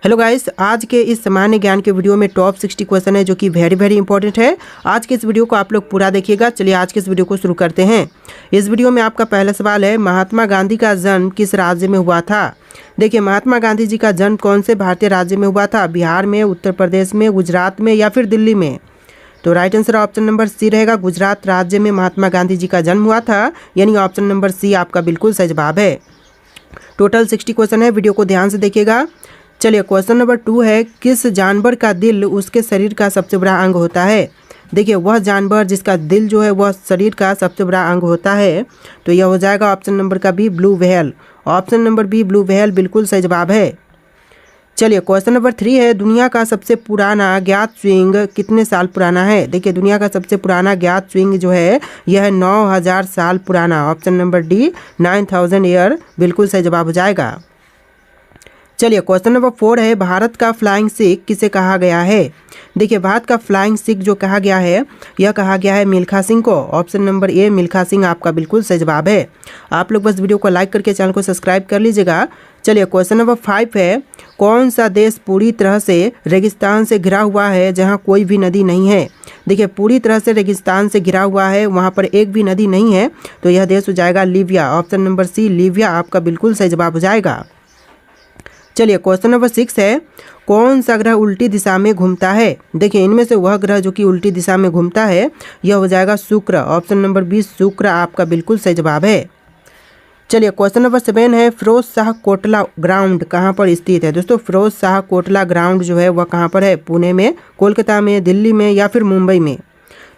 Hello guys, आज के इस सामान्य ज्ञान के वीडियो में टॉप 60 क्वेश्चन है जो कि वेरी इंपॉर्टेंट है। आज के इस वीडियो को आप लोग पूरा देखिएगा। चलिए आज के इस वीडियो को शुरू करते हैं। इस वीडियो में आपका पहला सवाल है, महात्मा गांधी का जन्म किस राज्य में हुआ था। देखिए, महात्मा गांधी जी का जन्म कौन से भारतीय राज्य में हुआ था। बिहार में, उत्तर प्रदेश में, गुजरात में या फिर दिल्ली में। तो right answer option number C रहेगा। गुजरात राज्य में महात्मा गांधी जी का जन्म हुआ था, यानी ऑप्शन नंबर सी आपका बिल्कुल सही जवाब है। टोटल 60 क्वेश्चन है, वीडियो को ध्यान से देखिएगा। चलिए क्वेश्चन नंबर 2 है, किस जानवर का दिल उसके शरीर का सबसे बड़ा अंग होता है। देखिए, वह जानवर जिसका दिल जो है वह शरीर का सबसे बड़ा अंग होता है, तो यह हो जाएगा ऑप्शन नंबर का B, blue whale. Option number B, blue whale बिल्कुल सही जवाब है। चलिए क्वेश्चन नंबर 3 है, दुनिया का सबसे पुराना ज्ञात स्विंग कितने साल पुराना है। देखिए, दुनिया का सबसे पुराना ज्ञात स्विंग जो है यह 9000 साल पुराना। ऑप्शन नंबर डी, 9000 ईयर बिल्कुल सही जवाब हो जाएगा। चलिए क्वेश्चन नंबर 4 है, भारत का फ्लाइंग सिख किसे कहा गया है। देखिए, भारत का फ्लाइंग सिख जो कहा गया है यह कहा गया है मिल्खा सिंह को। ऑप्शन नंबर ए, मिल्खा सिंह आपका बिल्कुल सही जवाब है। आप लोग बस वीडियो को लाइक करके चैनल को सब्सक्राइब कर लीजिएगा। चलिए क्वेश्चन नंबर 5 है, कौन सा देश पूरी तरह से रेगिस्तान से घिरा हुआ है जहाँ कोई भी नदी नहीं है। देखिए, पूरी तरह से रेगिस्तान से घिरा हुआ है, वहाँ पर एक भी नदी नहीं है, तो यह देश हो जाएगा Libya. Option number C, Libya आपका बिल्कुल सही जवाब हो जाएगा। चलिए क्वेश्चन नंबर 6 है, कौन सा ग्रह उल्टी दिशा में घूमता है। देखिए, इनमें से वह ग्रह जो कि उल्टी दिशा में घूमता है यह हो जाएगा शुक्र। ऑप्शन नंबर 20 शुक्र आपका बिल्कुल सही जवाब है। चलिए क्वेश्चन नंबर 7 है, फिरोज शाह कोटला ग्राउंड कहाँ पर स्थित है। दोस्तों, फिरोज शाह कोटला ग्राउंड जो है वह कहाँ पर है। पुणे में, कोलकाता में, दिल्ली में या फिर मुंबई में।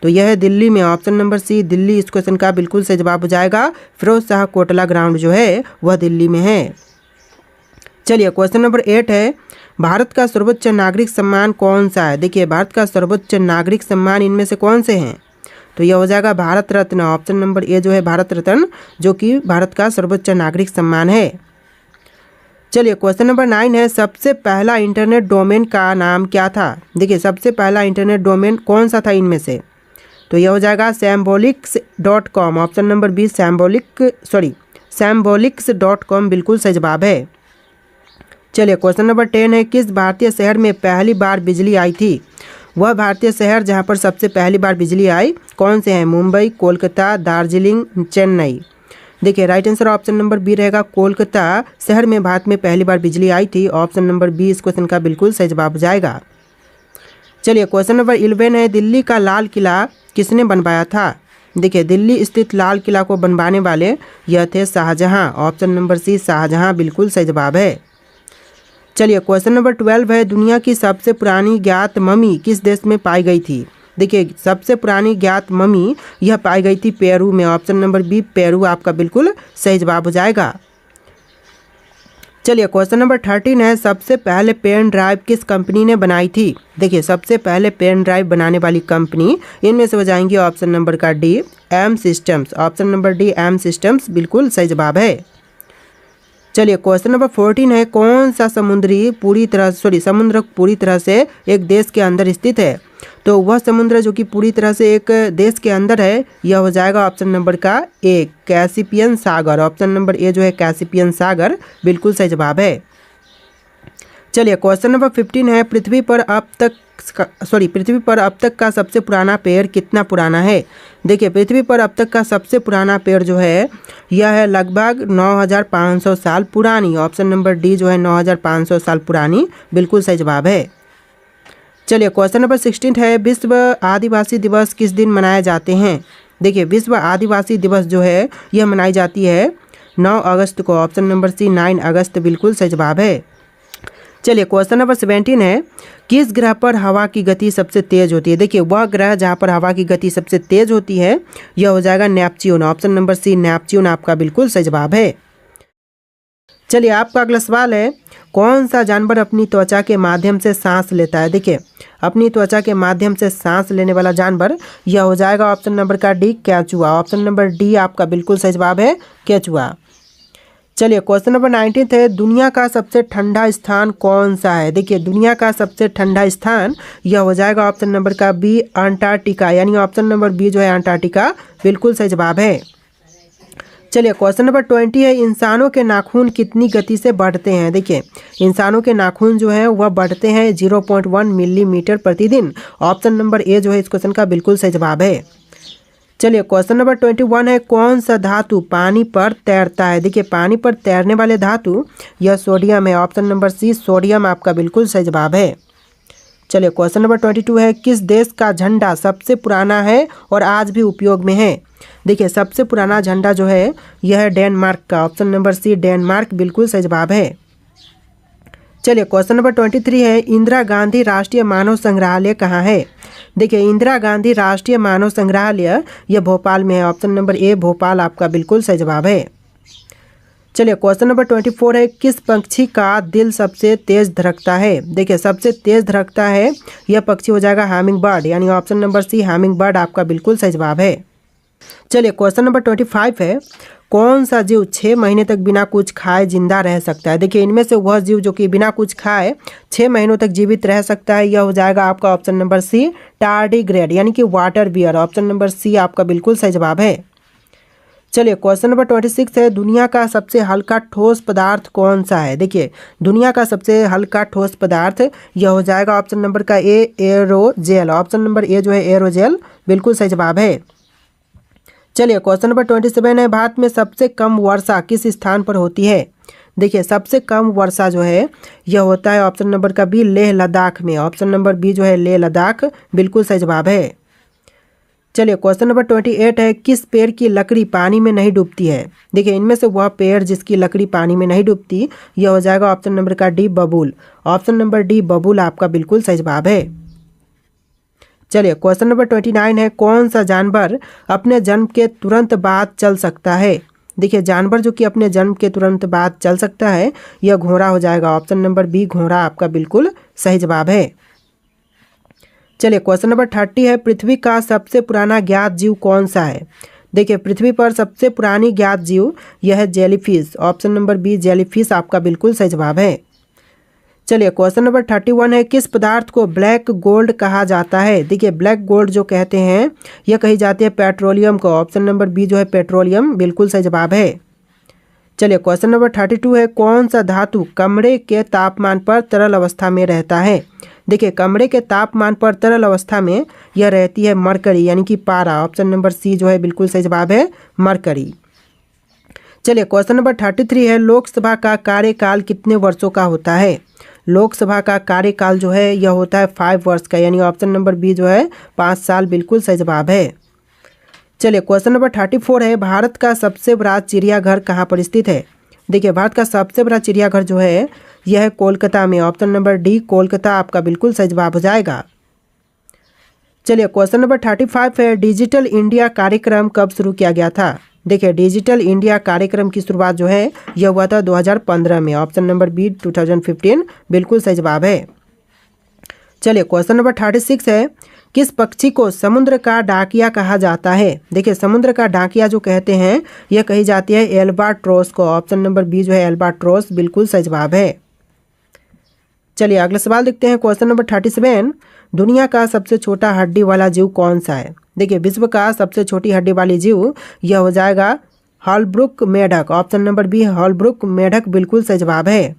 तो यह है दिल्ली में। ऑप्शन नंबर सी, दिल्ली इस क्वेश्चन का बिल्कुल सही जवाब हो जाएगा। फिरोज शाह कोटला ग्राउंड जो है वह दिल्ली में है। चलिए क्वेश्चन नंबर 8 है, भारत का सर्वोच्च नागरिक सम्मान कौन सा है। देखिए, भारत का सर्वोच्च नागरिक सम्मान इनमें से कौन से हैं, तो यह हो जाएगा Bharat Ratna. Option number A जो है भारत रत्न, जो कि भारत का सर्वोच्च नागरिक सम्मान है। चलिए क्वेश्चन नंबर 9 है, सबसे पहला इंटरनेट डोमेन का नाम क्या था। देखिए, सबसे पहला इंटरनेट डोमेन कौन सा था इनमें से, तो यह हो जाएगा symbolics.com। Option number B, symbolics.com बिल्कुल सही जवाब है। चलिए क्वेश्चन नंबर 10 है, किस भारतीय शहर में पहली बार बिजली आई थी। वह भारतीय शहर जहां पर सबसे पहली बार बिजली आई कौन से हैं। मुंबई, कोलकाता, दार्जिलिंग, चेन्नई। देखिए, right answer option number B रहेगा, कोलकाता शहर में भारत में पहली बार बिजली आई थी। ऑप्शन नंबर बी इस क्वेश्चन का बिल्कुल सही जवाब हो जाएगा। चलिए क्वेश्चन नंबर 11 है, दिल्ली का लाल किला किसने बनवाया था। देखिए, दिल्ली स्थित लाल किला को बनवाने वाले यह थे Shahjahan. Option number C, Shahjahan बिल्कुल सही जवाब है। चलिए क्वेश्चन नंबर 12 है, दुनिया की सबसे पुरानी ज्ञात मम्मी किस देश में पाई गई थी। देखिए, सबसे पुरानी ज्ञात मम्मी यह पाई गई थी पेरू में। ऑप्शन नंबर बी, पेरू आपका बिल्कुल सही जवाब हो जाएगा। चलिए क्वेश्चन नंबर 13 है, सबसे पहले पेन ड्राइव किस कंपनी ने बनाई थी। देखिए, सबसे पहले पेन ड्राइव बनाने वाली कंपनी इनमें से हो जाएंगी ऑप्शन नंबर का D, M systems. Option number D, M systems बिल्कुल सही जवाब है। चलिए क्वेश्चन नंबर 14 है, कौन सा समुद्र पूरी तरह से एक देश के अंदर स्थित है। तो वह समुद्र जो कि पूरी तरह से एक देश के अंदर है यह हो जाएगा ऑप्शन नंबर का ए, कैस्पियन सागर। ऑप्शन नंबर ए जो है कैस्पियन सागर बिल्कुल सही जवाब है। चलिए क्वेश्चन नंबर 15 है, पृथ्वी पर अब तक का सबसे पुराना पेड़ कितना पुराना है। देखिए, पृथ्वी पर अब तक का सबसे पुराना पेड़ जो है यह है लगभग 9500 साल पुरानी। ऑप्शन नंबर डी जो है 9500 साल पुरानी बिल्कुल सही जवाब है। चलिए क्वेश्चन नंबर 16 है, विश्व आदिवासी दिवस किस दिन मनाए जाते हैं। देखिए, विश्व आदिवासी दिवस जो है यह मनाई जाती है 9 अगस्त को। ऑप्शन नंबर सी, 9 अगस्त बिल्कुल सही जवाब है। चलिए क्वेश्चन नंबर 17 है, किस ग्रह पर हवा की गति सबसे तेज होती है। देखिए, वह ग्रह जहां पर हवा की गति सबसे तेज होती है यह हो जाएगा Neptune. Option number C, Neptune आपका बिल्कुल सही जवाब है। चलिए आपका अगला सवाल है, कौन सा जानवर अपनी त्वचा के माध्यम से सांस लेता है। देखिए, अपनी त्वचा के माध्यम से सांस लेने वाला जानवर यह हो जाएगा ऑप्शन नंबर का डी, केंचुआ। ऑप्शन नंबर डी आपका बिल्कुल सही जवाब है, केंचुआ। चलिए क्वेश्चन नंबर 19 है, दुनिया का सबसे ठंडा स्थान कौन सा है। देखिए, दुनिया का सबसे ठंडा स्थान यह हो जाएगा ऑप्शन नंबर का बी, अंटार्कटिका। यानी ऑप्शन नंबर बी जो है अंटार्कटिका बिल्कुल सही जवाब है। चलिए क्वेश्चन नंबर 20 है, इंसानों के नाखून कितनी गति से बढ़ते हैं। देखिए इंसानों के नाखून जो है वह बढ़ते हैं 0.1 मिलीमीटर प्रतिदिन। ऑप्शन नंबर ए जो है इस क्वेश्चन का बिल्कुल सही जवाब है। चलिए क्वेश्चन नंबर 21 है, कौन सा धातु पानी पर तैरता है। देखिए पानी पर तैरने वाले धातु यह सोडियम है। ऑप्शन नंबर सी सोडियम आपका बिल्कुल सही जवाब है। चलिए क्वेश्चन नंबर 22 है, किस देश का झंडा सबसे पुराना है और आज भी उपयोग में है। देखिए सबसे पुराना झंडा जो है यह है डेनमार्क का। ऑप्शन नंबर सी डेनमार्क बिल्कुल सही जवाब है। चलिए क्वेश्चन नंबर 23 है, इंदिरा गांधी राष्ट्रीय मानव संग्रहालय कहाँ है। देखिए इंदिरा गांधी राष्ट्रीय मानव संग्रहालय यह भोपाल में है। ऑप्शन नंबर ए भोपाल आपका बिल्कुल सही जवाब है। चलिए क्वेश्चन नंबर 24 है, किस पक्षी का दिल सबसे तेज धड़कता है। देखिए सबसे तेज धड़कता है यह पक्षी हो जाएगा हैमिंग बर्ड, यानी option number C hummingbird आपका बिल्कुल सही जवाब है। चलिए क्वेश्चन नंबर 25 है, कौन सा जीव 6 महीने तक बिना कुछ खाए जिंदा रह सकता है। देखिए इनमें से वह जीव जो कि बिना कुछ खाए 6 महीनों तक जीवित रह सकता है, यह हो जाएगा आपका ऑप्शन नंबर सी टार्डिग्रेड, यानी कि water bear. Option number C आपका बिल्कुल सही जवाब है। चलिए क्वेश्चन नंबर 26 है, दुनिया का सबसे हल्का ठोस पदार्थ कौन सा है। देखिए दुनिया का सबसे हल्का ठोस पदार्थ यह हो जाएगा ऑप्शन नंबर का ए एरोजेल। ऑप्शन नंबर ए जो है एरोजेल बिल्कुल सही जवाब है। चलिए क्वेश्चन नंबर 27 है, भारत में सबसे कम वर्षा किस स्थान पर होती है। देखिए सबसे कम वर्षा जो है यह होता है ऑप्शन नंबर का बी लेह लद्दाख में। ऑप्शन नंबर बी जो है लेह लद्दाख बिल्कुल सही जवाब है। चलिए क्वेश्चन नंबर 28 है, किस पेड़ की लकड़ी पानी में नहीं डूबती है। देखिए इनमें से वह पेड़ जिसकी लकड़ी पानी में नहीं डूबती यह हो जाएगा ऑप्शन नंबर का डी बबूल। ऑप्शन नंबर डी बबूल आपका बिल्कुल सही जवाब है। चलिए क्वेश्चन नंबर 29 है, कौन सा जानवर अपने जन्म के तुरंत बाद चल सकता है। देखिए जानवर जो कि अपने जन्म के तुरंत बाद चल सकता है यह घोड़ा हो जाएगा। ऑप्शन नंबर बी घोड़ा आपका बिल्कुल सही जवाब है। चलिए क्वेश्चन नंबर 30 है, पृथ्वी का सबसे पुराना ज्ञात जीव कौन सा है। देखिए पृथ्वी पर सबसे पुरानी ज्ञात जीव यह है jellyfish. Option number B jellyfish आपका बिल्कुल सही जवाब है। चलिए क्वेश्चन नंबर 31 है, किस पदार्थ को ब्लैक गोल्ड कहा जाता है। देखिए ब्लैक गोल्ड जो कहते हैं यह कही जाती है पेट्रोलियम को। ऑप्शन नंबर बी जो है पेट्रोलियम बिल्कुल सही जवाब है। चलिए क्वेश्चन नंबर 32 है, कौन सा धातु कमरे के तापमान पर तरल अवस्था में रहता है। देखिए कमरे के तापमान पर तरल अवस्था में यह रहती है मरकरी, यानी कि पारा। ऑप्शन नंबर सी जो है बिल्कुल सही जवाब है मरकरी। चलिए क्वेश्चन नंबर 33 है, लोकसभा का कार्यकाल कितने वर्षों का होता है। लोकसभा का कार्यकाल जो है यह होता है 5 वर्ष का, यानी ऑप्शन नंबर बी जो है 5 साल बिल्कुल सही जवाब है। चलिए क्वेश्चन नंबर 34 है, भारत का सबसे बड़ा चिड़ियाघर कहाँ पर स्थित है। देखिए भारत का सबसे बड़ा चिड़ियाघर जो है यह है कोलकाता में। ऑप्शन नंबर डी कोलकाता आपका बिल्कुल सही जवाब हो जाएगा। चलिए क्वेश्चन नंबर 35 है, डिजिटल इंडिया कार्यक्रम कब शुरू किया गया था। देखिए डिजिटल इंडिया कार्यक्रम की शुरुआत जो है यह हुआ था 2015 में। ऑप्शन नंबर बी 2015 बिल्कुल सही जवाब है। चलिए क्वेश्चन नंबर 36 है, किस पक्षी को समुद्र का डाकिया कहा जाता है। देखिए समुद्र का डाकिया जो कहते हैं यह कही जाती है एल्बाट्रोस को। ऑप्शन नंबर बी जो है एल्बाट्रोस बिल्कुल सही जवाब है। चलिए अगला सवाल देखते हैं क्वेश्चन नंबर 37, दुनिया का सबसे छोटा हड्डी वाला जीव कौन सा है। देखिए विश्व का सबसे छोटी हड्डी वाली जीव यह हो जाएगा हॉलब्रुक मेढक। ऑप्शन नंबर बी हॉलब्रुक मेढक बिल्कुल सही जवाब है।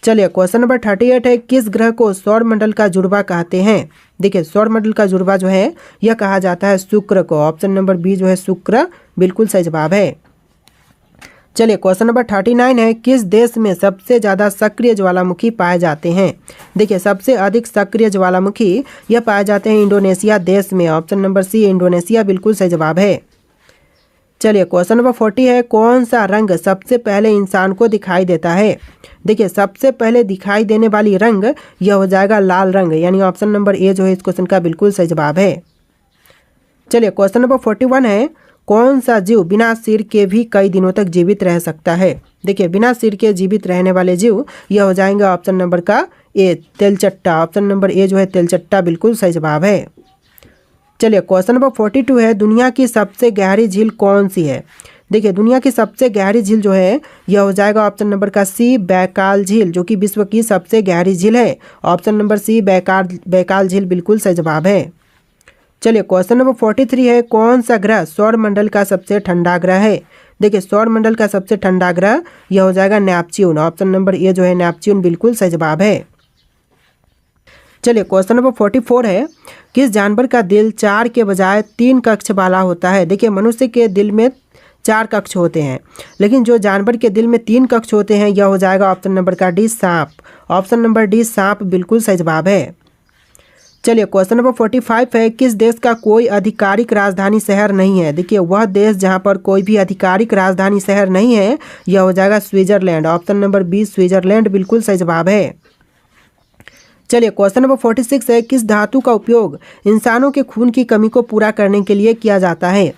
चलिए क्वेश्चन नंबर 38 है, किस ग्रह को सौर मंडल का जुड़वा कहते हैं। देखिए सौर मंडल का जुड़वा जो है यह कहा जाता है शुक्र को। ऑप्शन नंबर बी जो है शुक्र बिल्कुल सही जवाब है। चलिए क्वेश्चन नंबर 39 है, किस देश में सबसे ज़्यादा सक्रिय ज्वालामुखी पाए जाते हैं। देखिए सबसे अधिक सक्रिय ज्वालामुखी यह पाए जाते हैं इंडोनेशिया देश में। ऑप्शन नंबर सी इंडोनेशिया बिल्कुल सही जवाब है। चलिए क्वेश्चन नंबर 40 है, कौन सा रंग सबसे पहले इंसान को दिखाई देता है। देखिए सबसे पहले दिखाई देने वाली रंग यह हो जाएगा लाल रंग, यानी ऑप्शन नंबर ए जो है इस क्वेश्चन का बिल्कुल सही जवाब है। चलिए क्वेश्चन नंबर 41 है, कौन सा जीव बिना सिर के भी कई दिनों तक जीवित रह सकता है। देखिए बिना सिर के जीवित रहने वाले जीव यह हो जाएंगे ऑप्शन नंबर का ए तेलचट्टा। ऑप्शन नंबर ए जो है तेलचट्टा बिल्कुल सही जवाब है। चलिए क्वेश्चन नंबर 42 है, दुनिया की सबसे गहरी झील कौन सी है। देखिए दुनिया की सबसे गहरी झील जो है यह हो जाएगा ऑप्शन नंबर का सी बैकाल झील, जो कि विश्व की सबसे गहरी झील है। ऑप्शन नंबर सी बैकाल झील बिल्कुल सही जवाब है। चलिए क्वेश्चन नंबर 43 है, कौन सा ग्रह सौर मंडल का सबसे ठंडा ग्रह है। देखिए सौरमंडल का सबसे ठंडा ग्रह यह हो जाएगा नेपच्यून। ऑप्शन नंबर ए जो है नेपच्यून बिल्कुल सही जवाब है। चलिए क्वेश्चन नंबर 44 है, किस जानवर का दिल 4 के बजाय 3 कक्ष वाला होता है? देखिए मनुष्य के दिल में 4 कक्ष होते हैं, लेकिन जो जानवर के दिल में 3 कक्ष होते हैं यह हो जाएगा ऑप्शन नंबर का डी सांप। ऑप्शन नंबर डी सांप बिल्कुल सही जवाब है। चलिए क्वेश्चन नंबर 45 है, किस देश का कोई आधिकारिक राजधानी शहर नहीं है? देखिए वह देश जहां पर कोई भी आधिकारिक राजधानी शहर नहीं है यह हो जाएगा Switzerland. Option number B Switzerland बिल्कुल सही जवाब है। चलिए क्वेश्चन नंबर 46 है, किस धातु का उपयोग इंसानों के खून की कमी को पूरा करने के लिए किया जाता है?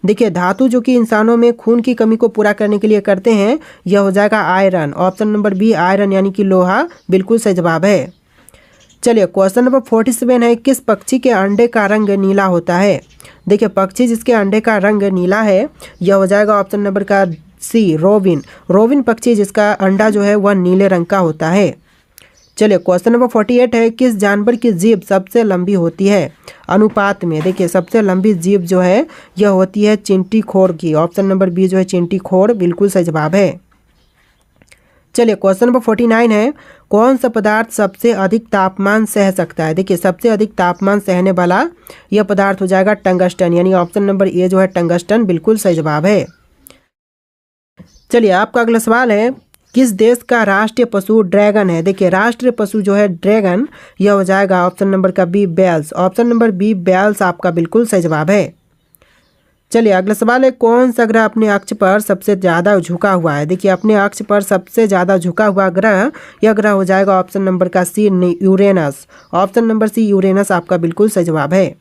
देखिए धातु जो कि इंसानों में खून की कमी को पूरा करने के लिए करते हैं यह हो जाएगा iron. Option number B iron यानी कि लोहा बिल्कुल सही जवाब है। चलिए क्वेश्चन नंबर 47 है, किस पक्षी के अंडे का रंग नीला होता है? देखिए पक्षी जिसके अंडे का रंग नीला है यह हो जाएगा ऑप्शन नंबर का सी रोविन। रोविन पक्षी जिसका अंडा जो है वह नीले रंग का होता है। चलिए क्वेश्चन नंबर 48 है, किस जानवर की जीभ सबसे लंबी होती है अनुपात में? देखिए सबसे लंबी जीभ जो है यह होती है चींटीखोर की। ऑप्शन नंबर बी जो है चींटीखोर बिल्कुल सही जवाब है। चलिए क्वेश्चन नंबर 49 है, कौन सा पदार्थ सबसे अधिक तापमान सह सकता है? देखिए सबसे अधिक तापमान सहने वाला यह पदार्थ हो जाएगा टंगस्टन, यानी ऑप्शन नंबर ए जो है टंगस्टन बिल्कुल सही जवाब है। चलिए आपका अगला सवाल है, किस देश का राष्ट्रीय पशु ड्रैगन है? देखिए राष्ट्रीय पशु जो है ड्रैगन यह हो जाएगा ऑप्शन नंबर का B bells. Option number B bells आपका बिल्कुल सही जवाब है। चलिए अगला सवाल है, कौन सा ग्रह अपने अक्ष पर सबसे ज़्यादा झुका हुआ है? देखिए अपने अक्ष पर सबसे ज़्यादा झुका हुआ ग्रह यह ग्रह हो जाएगा ऑप्शन नंबर का C Uranus. Option number C Uranus आपका बिल्कुल सही जवाब है।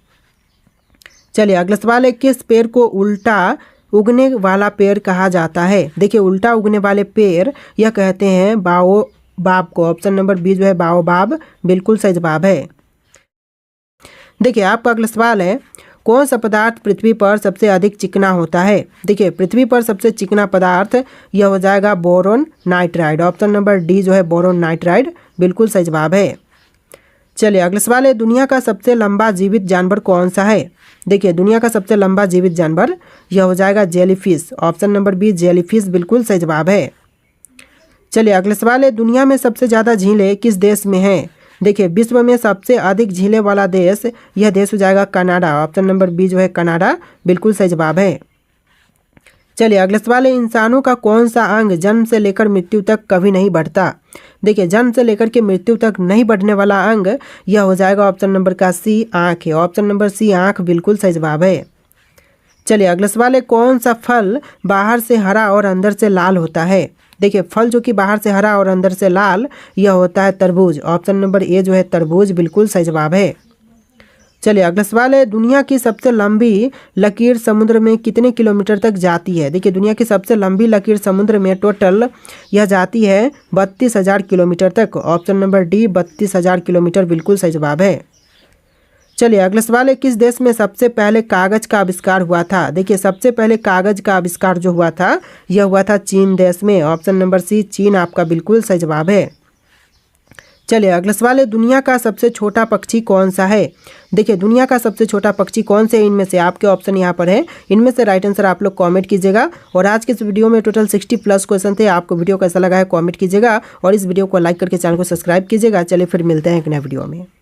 चलिए अगला सवाल है, किस पेड़ को उल्टा उगने वाला पेड़ कहा जाता है? देखिए उल्टा उगने वाले पेड़ यह कहते हैं बाओबाब को। ऑप्शन नंबर बी जो है बाओबाब बिल्कुल सही जवाब है। देखिए आपका अगला सवाल है, कौन सा पदार्थ पृथ्वी पर सबसे अधिक चिकना होता है? देखिए पृथ्वी पर सबसे चिकना पदार्थ यह हो जाएगा boron nitride. Option number D जो है बोरोन नाइट्राइड बिल्कुल सही जवाब है। चलिए अगला सवाल है, दुनिया का सबसे लंबा जीवित जानवर कौन सा है? देखिए दुनिया का सबसे लंबा जीवित जानवर यह हो जाएगा jellyfish. Option number B jellyfish बिल्कुल सही जवाब है। चलिए अगला सवाल है, दुनिया में सबसे ज़्यादा झीलें किस देश में हैं? देखिए विश्व में सबसे अधिक झीलें वाला देश यह देश हो जाएगा कनाडा। ऑप्शन नंबर बी जो है कनाडा बिल्कुल सही जवाब है। चलिए अगला सवाल है, इंसानों का कौन सा अंग जन्म से लेकर मृत्यु तक कभी नहीं बढ़ता? देखिए जन्म से लेकर के मृत्यु तक नहीं बढ़ने वाला अंग यह हो जाएगा ऑप्शन नंबर का सी आँख है। ऑप्शन नंबर सी आँख बिल्कुल सही जवाब है। चलिए अगला सवाल है, कौन सा फल बाहर से हरा और अंदर से लाल होता है? देखिए फल जो कि बाहर से हरा और अंदर से लाल यह होता है तरबूज। ऑप्शन नंबर ए जो है तरबूज बिल्कुल सही जवाब है। चलिए अगला सवाल है, दुनिया की सबसे लंबी लकीर समुद्र में कितने किलोमीटर तक जाती है? देखिए दुनिया की सबसे लंबी लकीर समुद्र में टोटल यह जाती है 32,000 किलोमीटर तक। ऑप्शन नंबर डी 32,000 किलोमीटर बिल्कुल सही जवाब है। चलिए अगला सवाल है, किस देश में सबसे पहले कागज का आविष्कार हुआ था? देखिए सबसे पहले कागज का आविष्कार जो हुआ था यह हुआ था चीन देश में। ऑप्शन नंबर सी चीन आपका बिल्कुल सही जवाब है। चलिए अगला सवाल है, दुनिया का सबसे छोटा पक्षी कौन सा है? देखिए दुनिया का सबसे छोटा पक्षी कौन से इनमें से? आपके ऑप्शन यहाँ पर है, इनमें से राइट आंसर आप लोग कमेंट कीजिएगा। और आज के इस वीडियो में टोटल 60+ क्वेश्चन थे। आपको वीडियो कैसा लगा है कमेंट कीजिएगा और इस वीडियो को लाइक करके चैनल को सब्सक्राइब कीजिएगा। चलिए फिर मिलते हैं एक नए वीडियो में।